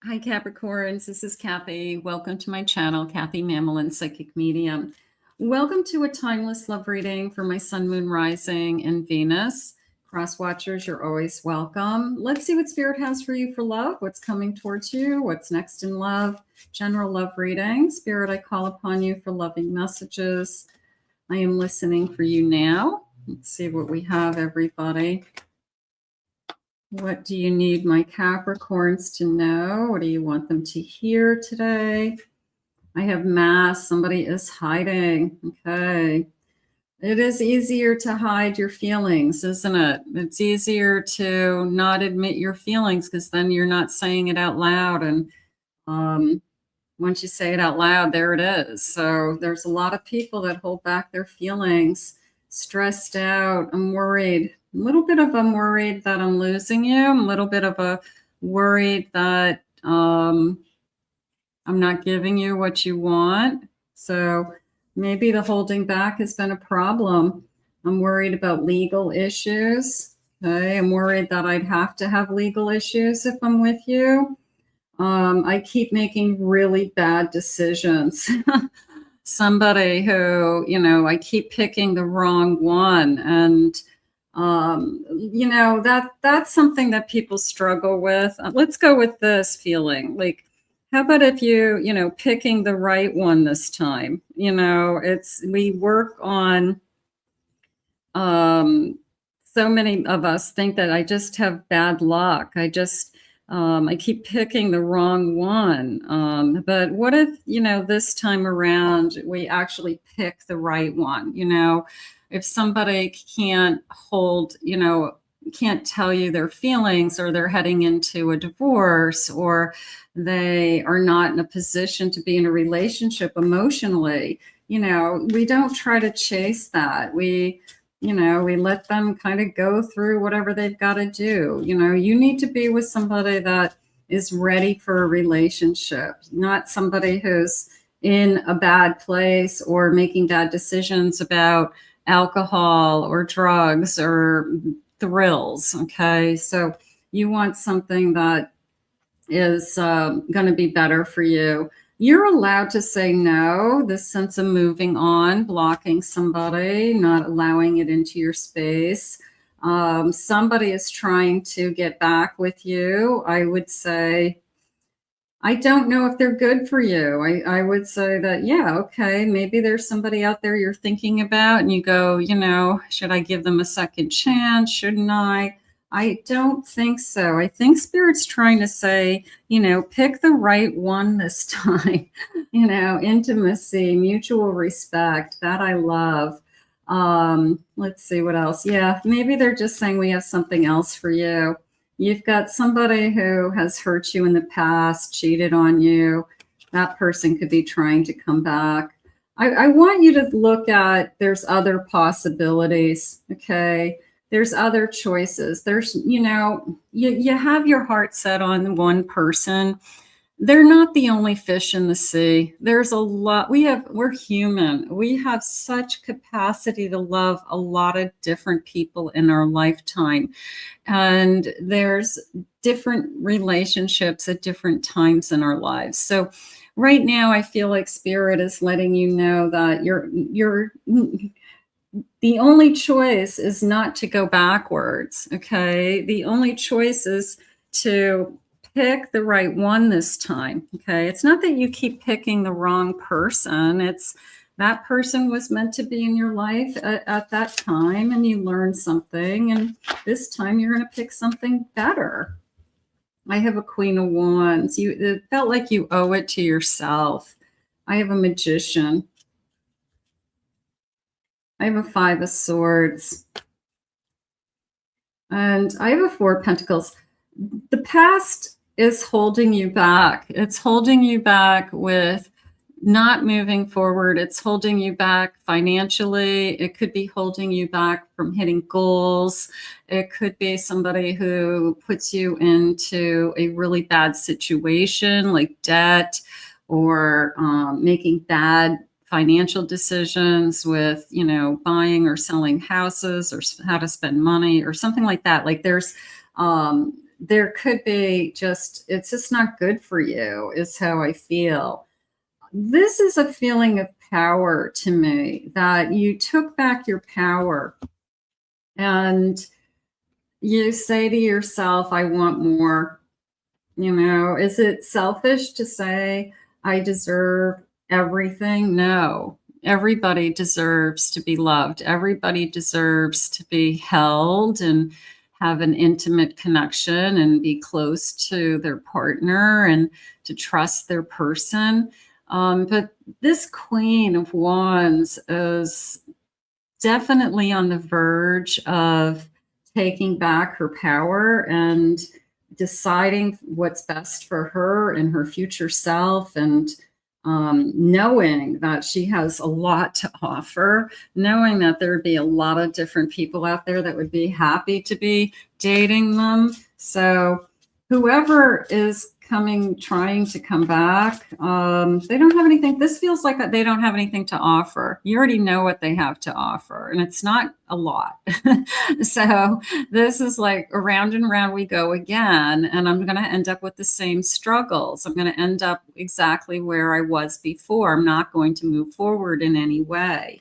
Hi, Capricorns. This is Kathy. Welcome to my channel, Kathy Mamolen, Psychic Medium. Welcome to a timeless love reading for my Sun, Moon, Rising, and Venus. Cross watchers, you're always welcome. Let's see what Spirit has for you for love, what's coming towards you, what's next in love, general love reading. Spirit, I call upon you for loving messages. I am listening for you now. Let's see what we have, everybody. What do you need my Capricorns to know? What do you want them to hear today? I have Mass. Somebody is hiding. Okay. It is easier to hide your feelings, isn't it? It's easier to not admit your feelings because then you're not saying it out loud. And once you say it out loud, there it is. So there's a lot of people that hold back their feelings, stressed out. I'm worried. A little bit of I'm worried that I'm losing you. I'm a little bit of a worried that I'm not giving you what you want. So maybe the holding back has been a problem. I'm worried about legal issues. Okay, I'm worried that I'd have to have legal issues if I'm with you. I keep making really bad decisions. Somebody who, I keep picking the wrong one. And that's something that people struggle with. Let's go with this feeling. Like, how about if you, picking the right one this time? We work on, so many of us think that I just have bad luck. I keep picking the wrong one. But what if, this time around, we actually pick the right one? If somebody can't can't tell you their feelings, or they're heading into a divorce, or they are not in a position to be in a relationship emotionally, we don't try to chase that. We let them kind of go through whatever they've got to do. You need to be with somebody that is ready for a relationship, not somebody who's in a bad place or making bad decisions about alcohol or drugs or thrills. Okay. So you want something that is going to be better for you. You're allowed to say no, this sense of moving on, blocking somebody, not allowing it into your space. Somebody is trying to get back with you. I would say, I don't know if they're good for you. I would say that, yeah, okay, maybe there's somebody out there you're thinking about and you go, should I give them a second chance? Shouldn't I? I don't think so. I think Spirit's trying to say, pick the right one this time. Intimacy, mutual respect, that I love. Let's see what else. Yeah, maybe they're just saying we have something else for you. You've got somebody who has hurt you in the past, cheated on you. That person could be trying to come back. I want you to look at, there's other possibilities, okay? There's other choices. There's, you have your heart set on one person. They're not the only fish in the sea. There's a lot. We're human. We have such capacity to love a lot of different people in our lifetime. And there's different relationships at different times in our lives. So right now, I feel like Spirit is letting you know that the only choice is not to go backwards. Okay. The only choice is to pick the right one this time. Okay. It's not that you keep picking the wrong person. It's that person was meant to be in your life at that time, and you learned something. And this time you're going to pick something better. I have a Queen of Wands. It felt like you owe it to yourself. I have a Magician. I have a Five of Swords. And I have a Four of Pentacles. The past is holding you back. It's holding you back with not moving forward. It's holding you back financially. It could be holding you back from hitting goals. It could be somebody who puts you into a really bad situation, like debt, or making bad financial decisions with, buying or selling houses, or how to spend money or something like that. Like there's there could be just, it's just not good for you, is how I feel. This is a feeling of power to me, that you took back your power and you say to yourself, I want more. You know, is it selfish to say I deserve everything? No. Everybody deserves to be loved. Everybody deserves to be held and have an intimate connection and be close to their partner and to trust their person. But this Queen of Wands is definitely on the verge of taking back her power and deciding what's best for her and her future self, and knowing that she has a lot to offer, knowing that there would be a lot of different people out there that would be happy to be dating them. So whoever is trying to come back, they don't have anything. This feels like that they don't have anything to offer. You already know what they have to offer, and it's not a lot. So this is like around and around we go again, and I'm going to end up with the same struggles. I'm going to end up exactly where I was before. I'm not going to move forward in any way.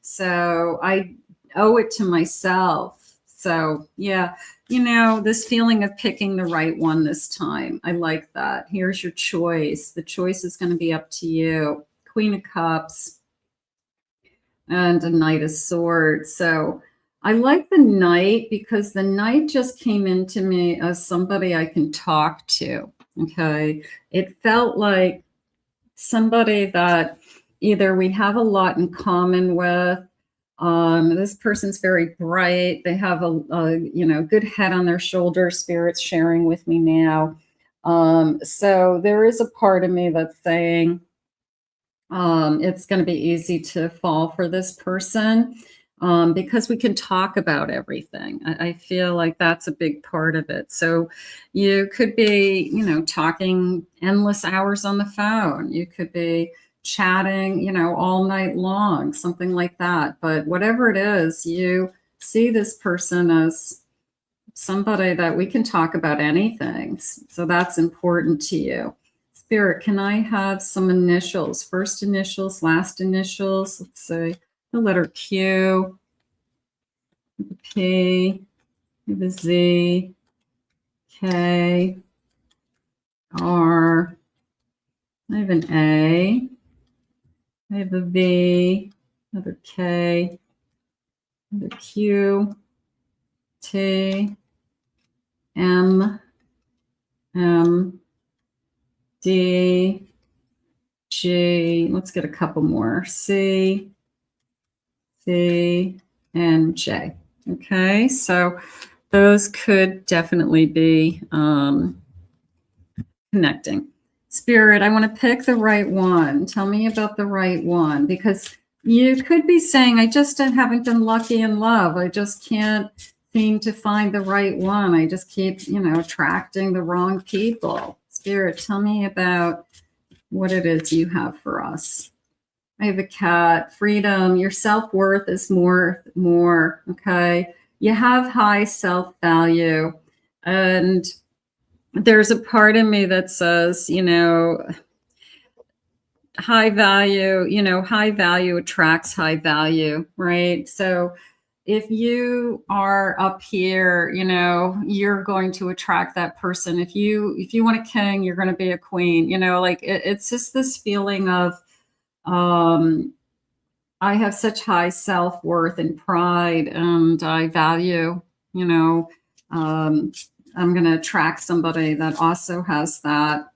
So I owe it to myself. So yeah, you know, this feeling of picking the right one this time. I like that. Here's your choice. The choice is going to be up to you. Queen of Cups and a Knight of Swords. So I like the Knight because the Knight just came into me as somebody I can talk to. Okay. It felt like somebody that either we have a lot in common with. This person's very bright. They have a good head on their shoulders. Spirit's sharing with me now. So there is a part of me that's saying it's going to be easy to fall for this person because we can talk about everything. I feel like that's a big part of it. So you could be, talking endless hours on the phone. You could be chatting, all night long, something like that. But whatever it is, you see this person as somebody that we can talk about anything. So that's important to you. Spirit, can I have some initials? First initials, last initials. Let's say the letter Q, the P, the Z, K, R. I have an A. I have a V, another K, another Q, T, M, D, G. Let's get a couple more. C, and J. Okay, so those could definitely be connecting. Spirit, I want to pick the right one. Tell me about the right one, because you could be saying, I just haven't been lucky in love. I just can't seem to find the right one. I just keep, attracting the wrong people. Spirit, tell me about what it is you have for us. I have a cat. Freedom. Your self-worth is more. Okay. You have high self-value, and there's a part of me that says, high value attracts high value, right? So if you are up here, you're going to attract that person. If you want a king, you're going to be a queen, it's just this feeling of, I have such high self-worth and pride, and I value, I'm going to attract somebody that also has that.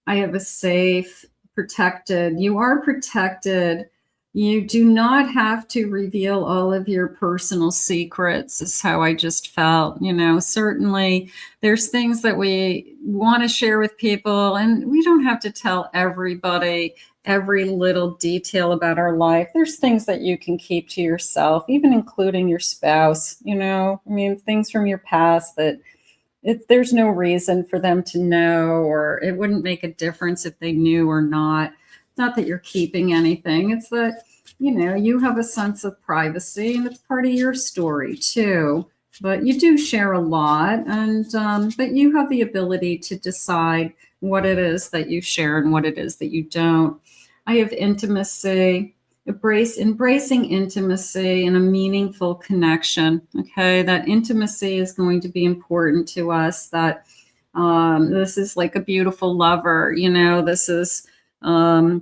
I have a safe, protected. You are protected. You do not have to reveal all of your personal secrets, is how I just felt. Certainly there's things that we want to share with people, and we don't have to tell everybody every little detail about our life. There's things that you can keep to yourself, even including your spouse, things from your past that there's no reason for them to know, or it wouldn't make a difference if they knew or not. It's not that you're keeping anything. It's that, you have a sense of privacy, and it's part of your story too. but you do share a lot, and but you have the ability to decide what it is that you share and what it is that you don't. I have intimacy, embracing intimacy and a meaningful connection. Okay, that intimacy is going to be important to us. That this is like a beautiful lover. This is my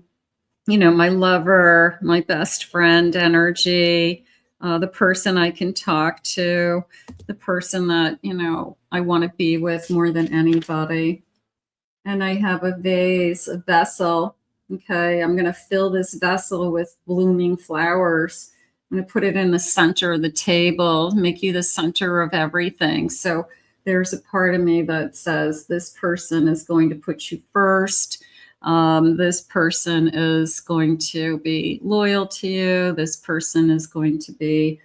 lover, my best friend energy, the person I can talk to, the person that, I want to be with more than anybody. And I have a vase, a vessel. Okay, I'm going to fill this vessel with blooming flowers. I'm going to put it in the center of the table, make you the center of everything. So there's a part of me that says this person is going to put you first. This person is going to be loyal to you. This person is going to be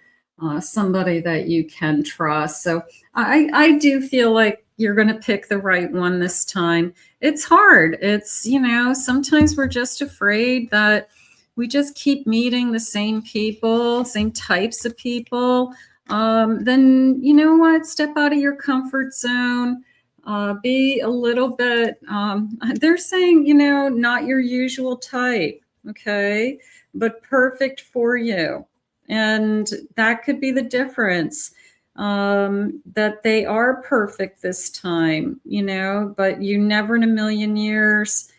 somebody that you can trust. So I do feel like you're going to pick the right one this time. It's hard. It's, sometimes we're just afraid that we just keep meeting the same people, same types of people. Then, you know what? Step out of your comfort zone. Be a little bit, they're saying, not your usual type, okay, but perfect for you. And that could be the difference, that they are perfect this time, but you never in a million years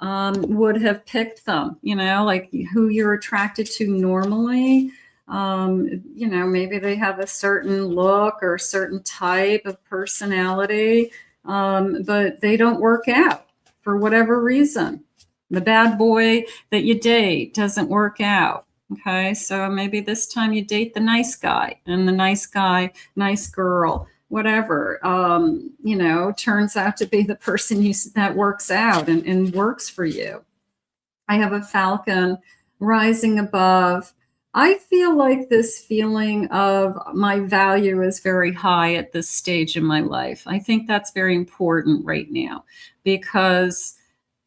would have picked them, like who you're attracted to normally. Maybe they have a certain look or a certain type of personality, but they don't work out for whatever reason. The bad boy that you date doesn't work out. Okay, so maybe this time you date the nice guy, and the nice guy, nice girl, whatever, turns out to be the person that works out and works for you. I have a falcon rising above. I feel like this feeling of my value is very high at this stage in my life. I think that's very important right now, because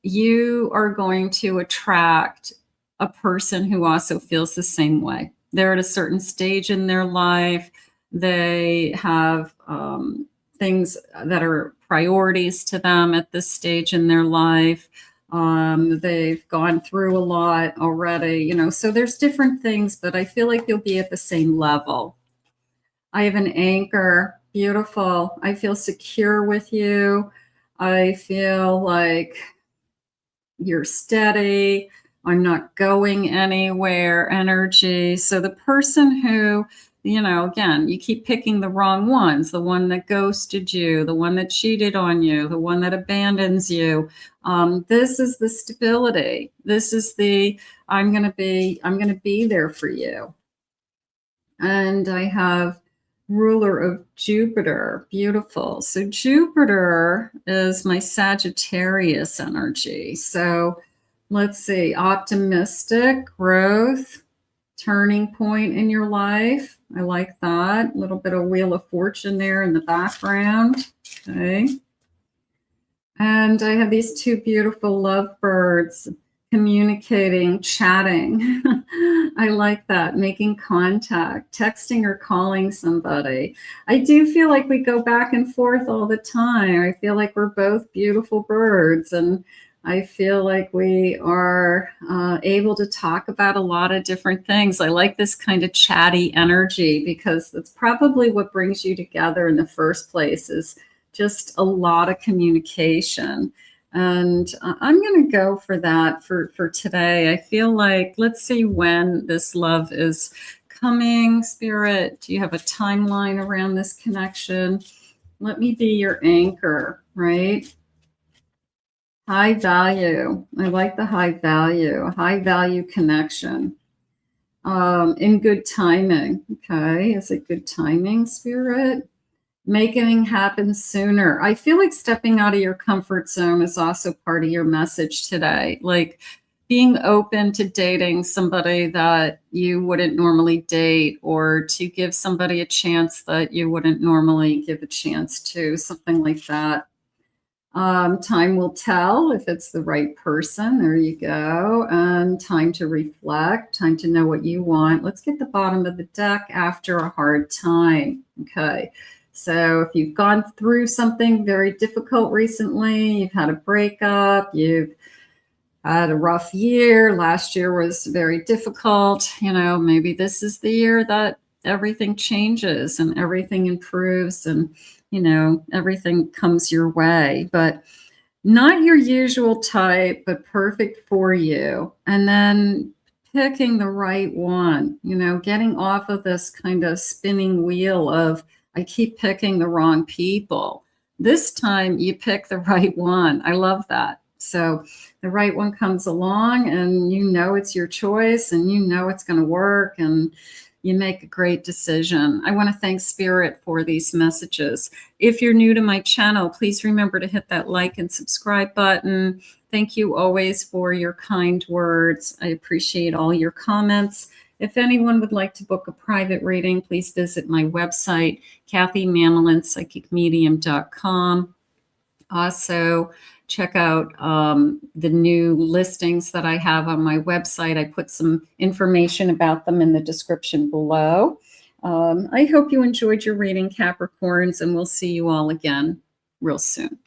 you are going to attract a person who also feels the same way. They're at a certain stage in their life. They have things that are priorities to them at this stage in their life. They've gone through a lot already, so there's different things, but I feel like you'll be at the same level. I have an anchor, beautiful. I feel secure with you. I feel like you're steady. I'm not going anywhere energy. So the person who, again, you keep picking the wrong ones, the one that ghosted you, the one that cheated on you, the one that abandons you. This is the stability. This is the, I'm going to be there for you. And I have ruler of Jupiter, beautiful. So Jupiter is my Sagittarius energy. So let's see, optimistic, growth, turning point in your life. I like that. A little bit of Wheel of Fortune there in the background. Okay. And I have these two beautiful lovebirds communicating, chatting. I like that, making contact, texting or calling somebody. I do feel like we go back and forth all the time. I feel like we're both beautiful birds, and I feel like we are able to talk about a lot of different things. I like this kind of chatty energy, because that's probably what brings you together in the first place, is just a lot of communication. And I'm going to go for that for today. I feel like, let's see when this love is coming. Spirit, do you have a timeline around this connection? Let me be your anchor, right? High value. I like the high value connection. In good timing. Okay, is it good timing, Spirit? Making happen sooner. I feel like stepping out of your comfort zone is also part of your message today. Like being open to dating somebody that you wouldn't normally date, or to give somebody a chance that you wouldn't normally give a chance to, something like that. Time will tell if it's the right person. There you go. And time to reflect, time to know what you want. Let's get the bottom of the deck. After a hard time. Okay. So if you've gone through something very difficult recently, you've had a breakup, you've had a rough year, last year was very difficult, you know, maybe this is the year that everything changes and everything improves and, you know, everything comes your way, but not your usual type, but perfect for you. And then picking the right one, you know, getting off of this kind of spinning wheel of, I keep picking the wrong people. This time you pick the right one. I love that. So the right one comes along and you know it's your choice and you know it's going to work and you make a great decision. I want to thank Spirit for these messages. If you're new to my channel, please remember to hit that like and subscribe button. Thank you always for your kind words. I appreciate all your comments. If anyone would like to book a private reading, please visit my website, KathyMamolen.psychicmedium.com. Also, check out the new listings that I have on my website. I put some information about them in the description below. I hope you enjoyed your reading, Capricorns, and we'll see you all again real soon.